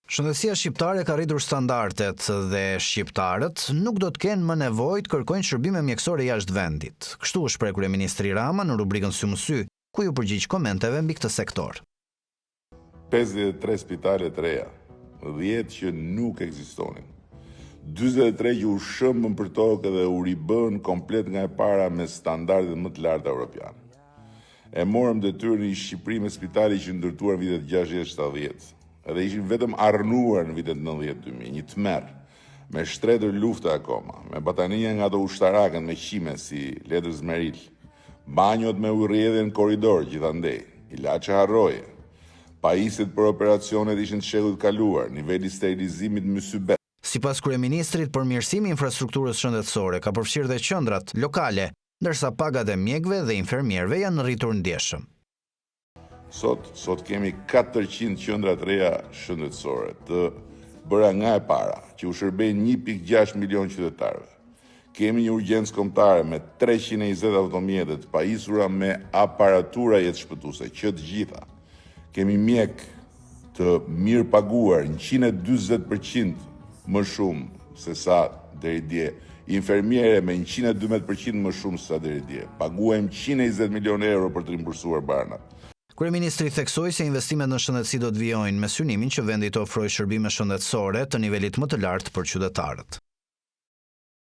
Shëndetësia shqiptare ka rritur standardet dhe shqiptarët nuk do të kenë më nevojë të kërkojnë shërbime mjekësore jashtë vendit. Kështu u shpreh kryeministri Rama në rubrikën Sy më sy, ku ju përgjigj komenteve mbi këtë sektor. 53 spitale të reja, 10 që nuk ekzistonin. 43 që u shëmbën për tokë dhe u ribën komplet nga e para me standardet më të larta europiane. E morëm detyrën në Shqipëri me spitale që ndërtuar në vitet 60-70. Edhe ishin vetëm arnuar në vitet 90-2000, një tmerr, me shtretër lufte akoma, me batanija nga ato ushtarakën me qime si letër zmeril, banjot me ujrrjedhje në korridor gjithandej, ilaçe harroje, pajiset për operacionet ishin të shekut kaluar, niveli sterilizimit mysybet. Sipas kryeministrit, përmirësimi i infrastrukturës shëndetësore ka përfshirë dhe qendrat lokale, ndërsa pagat e mjekëve dhe infermierëve janë rritur ndjeshëm. Sot kemi 400 qendra të reja shëndetësore, të bëra nga e para, që u shërbejnë 1.6 milion qytetarëve. Kemi një urgjencë kombëtare me 320 automjete të pajisura me aparatura jetëshpëtuese, që të gjitha. Kemi mjek të mirë paguar, 140% më shumë se sa deri dje. Infermiere me 112% më shumë se sa deri dje. Paguajmë 120 milion euro për të rimbursuar barnat. Kryeministri theksoi se investimet në shëndetësi do të vijojnë me synimin që vendi të ofrojë shërbime shëndetësore të nivelit më të lartë për qytetarët.